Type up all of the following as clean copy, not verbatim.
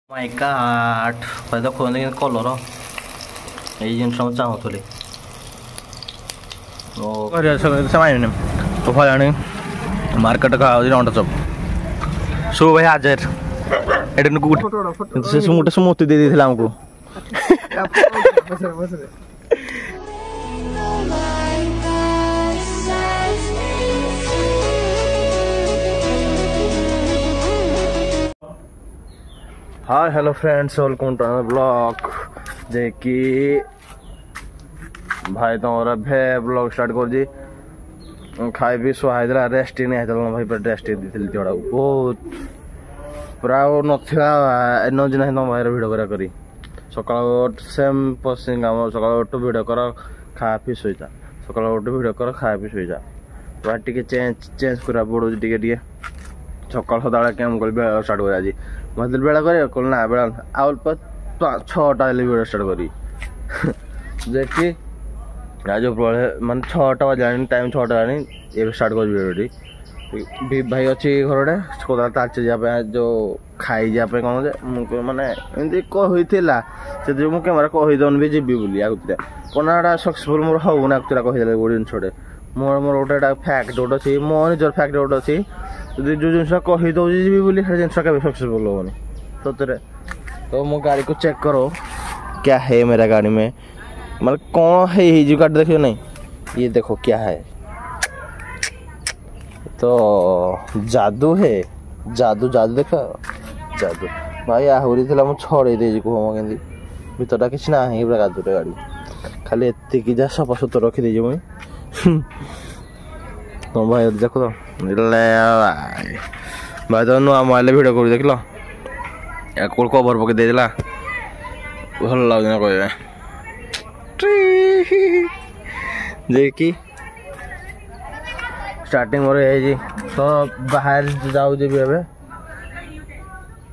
My God भाई देखो colour ये जिनस चाहूली तो फलाणी मार्केट का अंडा चप सो भाई हाजर एट से गोटे स्मृति दे देथिला हमको hi hello friends welcome to another blog जे कि भाई तुम भे ब्लॉग स्टार्ट कर जी खाई पी शुआई रेस्ट नहीं है भाई पूरा रेस्ट दी जोड़ा बहुत पूरा नथिला एनर्जी ना तुम भाई भिड करा करी सका सेम पसिंग काम सका उठ भिड कर खा पी शोजा सका उठ भिड कर खा पी शोजा पूरा टे चेंज चेंज करा पड़ो टे सका सदा कैम कर बेला स्टार्ट कर आज मतलब बेला कर ना बेला आउल पर 6टा वीडियो स्टार्ट करी जे कि आज मान 6टा बजानी टाइम 6टा ये स्टार्ट कर वीडियो भाई अच्छी घरटे कोदा ताचे जापे जो खाई जापे कौन जे माने एमती कहिथिला से जो मु कैमरा कहि दन भी जीबी बोली आगुतरा कोनाडा सक्सेसफुल मोर होउना आगुतरा कहि देले गोडिन छोड़े मोर मोर गोटेटा फैक्ट गोट अछि मोर निजर फैक्ट गोट अछि जो जिनस कही दौर जी बोली जिन सक्सेसफुल होनी सतरे तो मो गाड़ी को चेक करो क्या है मेरा गाड़ी में मतलब कौन है ये जो गाड़ी देखियो नहीं ये देखो क्या है तो जादू है जादू जादू देखो जादू भाई आहरी थी मुझे छड़े दे कह भीतरटा कि ना है पूरा गादूटे गाड़ी खाली एतिक जा सफा सुतर रखीदे मुई तुम भाई देख तो भाई तो नुआ मोबाइल भिड कर देख लो कोल कवर पके देला भल लगना कहे जे कि स्टार्टिंग मोर है तो बाहर जाऊ जी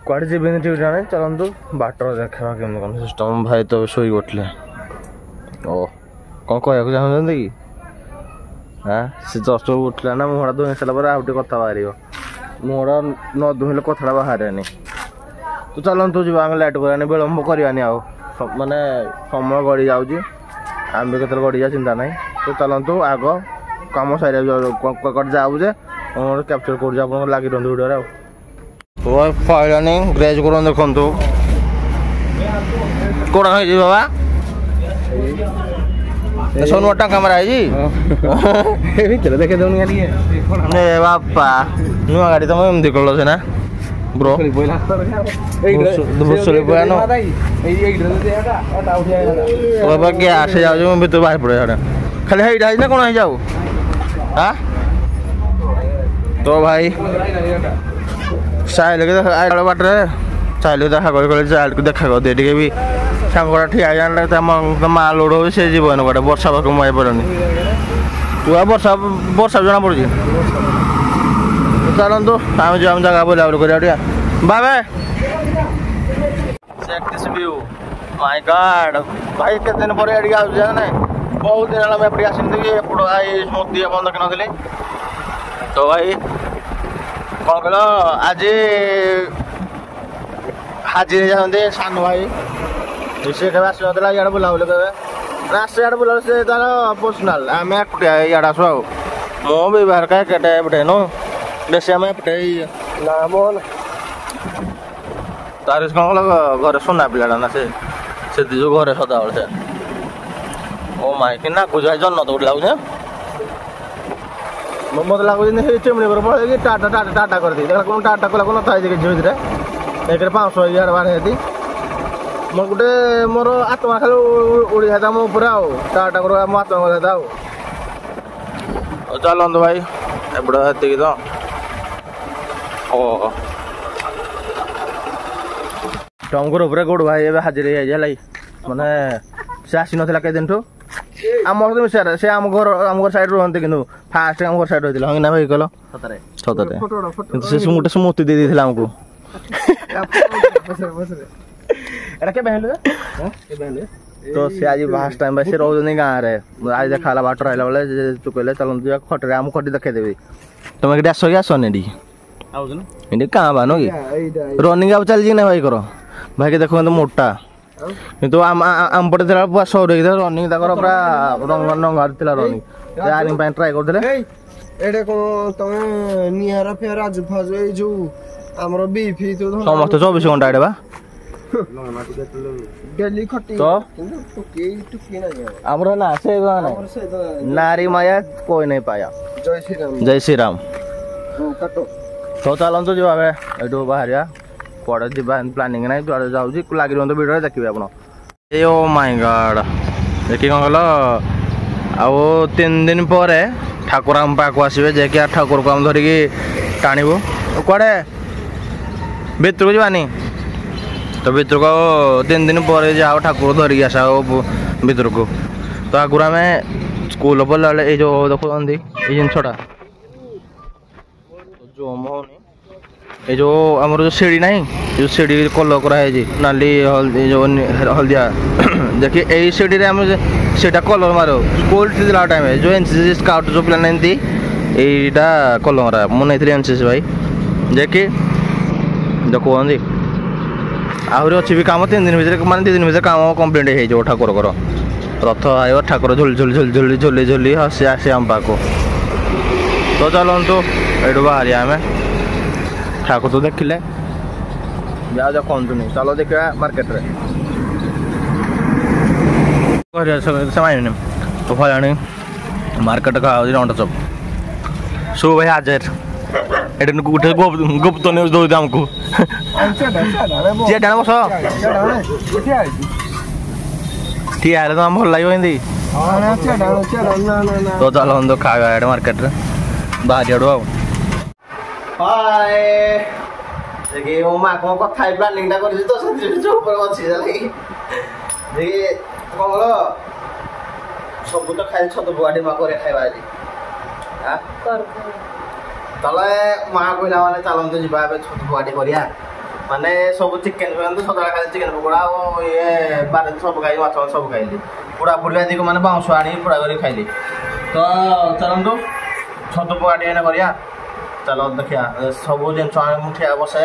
कड़े जी ठीक जाने चलतु बाटर देखा केम कौन सिस्टम भाई तो शोई उठले ओ कौन कहू चाहते कि हाँ से जस्ट उठला ना मुहरा दुहे सारा आउटे कथा बाहर मुहरा न दुहे कथा बाहर तो चलतु जी आम लेट करानी विलम्ब करानी माने समय गड़ी जाऊँगी आम भी कत गड़ी जा चिंता ना तो चलतु आग कम सारे जाऊे कैप्चर कर लगी रही वीडियो फाइलानी ग्रेज कर देखु कौन है बाबा सोनू टाँका मारा है देखे बापा नुआ गाड़ी तुम एमती कल से ना ब्रो बाबा गैस जाऊँ भर बाहर पड़े खाली हेटा ना कौन जाऊ हाँ तो भाई साइल के बाटे साइल देखा कर साइल को देखा कर दे भी सांगटा ठिया जाना माँ लोड हो से जीवन गोटे वर्षा पाक मुझे पड़नी तू वर्षा वर्षा जना पड़ी चलतु आम जो जगह बुलाबुली कर बाबे माय गॉड भाई केते दिन पर एडी आउ जाने बहुत दिन मैं एपड़ी आसी एपड़ आई स्मृति बंद देखी तो भाई कौन कह आज हाजिर जाते सान भाई से कहे आसला इे बुलाबुली कहे आस इे बुला से तार पर्सनाल आम एकुटिया इे आसो मो भी बाहर का एपटे नो बेस आम एपटे ना बोल तार कौन कह घर सोना पिलाटा ना से जो घरे सदा से ओ माई कि ना गुज जन्न तो गोटे लगुच मत लगुच चिमनी पर पड़े टाटा टाटा टाटा कर दी कौन टाटा कला कौन था झील एक 500 11 12 मोर गोटे मोर आत्मा खाली उड़ी जाता मो पूरा टाटा कर मो आत्मा जाता चलत भाई एपटे हेतिक तो ओ टमकुर उपरे गोड़ भाई ए हाजिर है माने से आसी ना कई दिन आम से आम घर साइड रुहते कि फास्ट आम घर साइड होता ना भाई कल सतरे से गोटे स्मृति दे देथिला हमको तो से आज फास्ट टाइम से रोज गाँव में आज देखा बाटर आइला बेले तू कहले चलते खटे आम खटी देखेदेवी तुम डास आसने क्या बानो कि रनिंग अब चलती ना भाई कर भाई के देखो मोटा किंतु आम पटे थिला पूरा सौर रनिंग ताकर पूरा रंगार थिला रनिंग रनिंग ପାଇଁ ट्राई करथिले एडे कोन तमे निहार फेर आज फज ए जो हमरो बीफी तो समस्त 24 घंटा एडे बा डेली खटी तो टुकी नहीं हमरो ना से नारी माया कोई नहीं पाया जय श्री राम काटो तो चलतो जो आबे एडो बाहरिया पड़े जीवा प्लानिंग ना जुआड़े जाऊँ लगे रुहतु भिडियो देखिए आप ओ माय गॉड देखिए कौन कल आउ 3 दिन पर ठाकुर आम पाक आसवे जे ठाकुर को आम धरिकी टाणबू कड़े भितर को जावानी तो भितर को 3 दिन पर जाओ ठाकुर धरिकी आस भितर को तो आगुर आम स्कूल पढ़ला बेले ये जो देखुं ये जिनसा जो मोहनी ये जो आमर जो सीढ़ी नहीं जो सीढ़ी कलर कराई नाली हल्दी जो हल्दिया देखिए यही सीढ़ी रे आम सीटा कलर मारो स्कूल टाइम जो एनसीसी स्काउट जो पिला नहीं यहीटा कलर मारा मुझे एनसीसी भाई देखिए देखो आहरी अच्छी भी काम 3 दिन भर माने 2 दिन भर काम कम्प्लीट हो ठाकुर रथ आयो ठाकुर झुल झुल झुल झुल झुली झुली हसी आसे आम पाक तो चलतु ये बाहर आम ठाकुर तो देखिले जा देखु नहीं चलो देखा मार्केट रे तो भला मार्केट का रंड चप सो भाई आज गोटे गुप्त न्यूज दौर आमको बस ठिया तो आम भल लगे तो चलो खावा मार्केट रे बाहर आड़ू हाय देखिए मो माँ को कथा प्लानिंग टा कर तो जो ऊपर अच्छी देखिए कौन बोल सब तो खाई छत बुआटी माँ करे खाइबा आज तले माँ कहला माने चलते जी छत बुआटी करिया माने सब चिकेन तो सदा खाली चिकेन पकोड़ा और ये बारे सब खाई माछ सब खाइली पुड़ा पुड़ी आदि को माने बाउंस आनी पुड़ा कर खाइली तो चलतु छत बुआटी एना करिया चलो देखिया सब जिन मुठिया बसे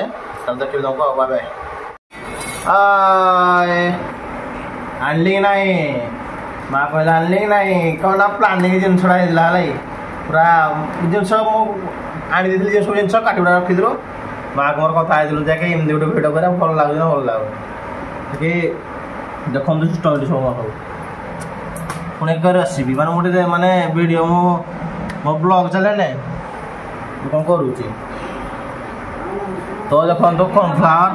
देखिए तुमको बाबे आनली नहीं माँ कहला आनली नहीं कौन प्लानिंग जिन पूरा जिन आनी दी सब जिन काटी गुड़ा रखी माँ को मोर कथा जाके एमती गोटे भिडियो कर भल लगे भल लगे देखो सिस्टम सब पुणी एक रेसिपी माने गोटे माने वीडियो मो ब्लॉग चले ना कौन करुच्ची तो देखो तो कॉर्नफ्लावर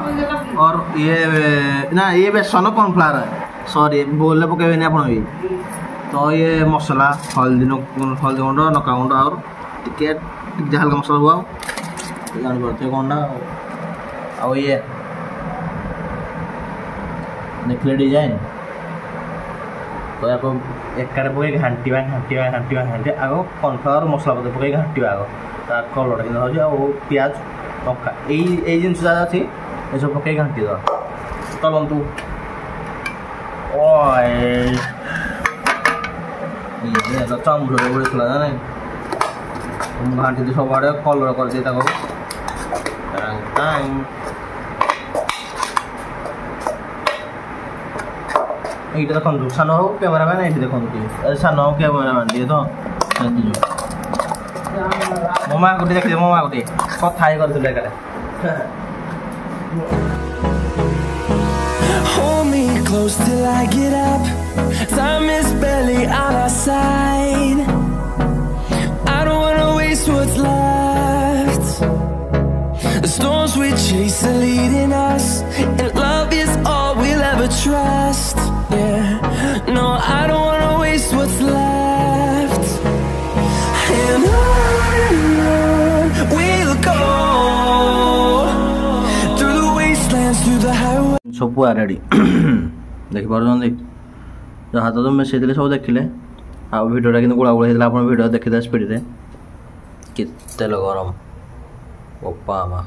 और ये ना ये बेसन कॉर्नफ्लावर है सॉरी बोलने पकेबे आप भी तो ये मसला हल्दी गुंड नका गुंड और टिके हल्का मसला हुआ जानते कौनटा आ ये देखिए डिजाइन तो आपको एक पकड़ घाटी आग कॉर्नफ्लावर मसला पत्र पकड़ घाटी आग कलर कि पियाज लंका यही जिन अच्छी ये सब पकड़ घाटी दवा चलतु चामुच बुड़ेगा ना घाटी सब आड़े कलर कर दिए ये देखो सान हो कैमेरामैन ये देखो सान हो कैमेरामैन दिए तो मो माँ गोटे देखिए मो माँ गोटे कथा कर Hold me close till I get up. Time is barely on our side. I don't wanna waste what's left. The storms we chase are leading us, and love is all we'll ever trust. Yeah, no, I don't wanna waste what's left. And on we'll go through the wastelands, through the highways. सब ready देखी party जहाँ तो मिसई सब देखिले आ भिडियोटा कि गुड़ा गुड़ा होता आप भिडियो देखी स्पीड रे केते गरम ओपा मा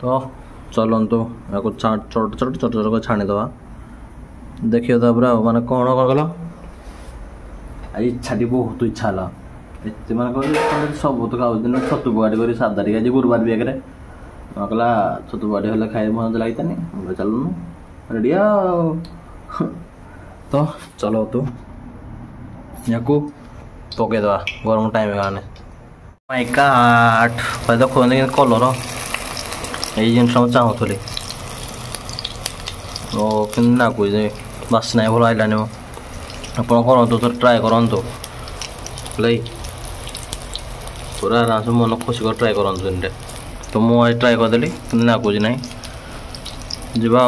तो चलतु या छोट छोट छोट छोट को छाणीदे देखिए पूरा माने कौन कौन कल आज इच्छा बहुत इच्छा है माने सब तो खाऊ दिन छतु पकाटी कर सादा आज गुरुवार भी एक कहला छतु बाड़ी हेल्ले खाई मजा लगितानी चलुन रेडी तो चलो तू या पकईदे गरम टाइम गाने माई काट देखुन कलर यही जिन चाहूली कि नागुचे बासना भल आइलानी आप करूँ तो ट्राए करूँ पूरा आराम से मन खुशी कर ट्राए करूँ तो मुझे ट्राए करदेली नागुच ना जा।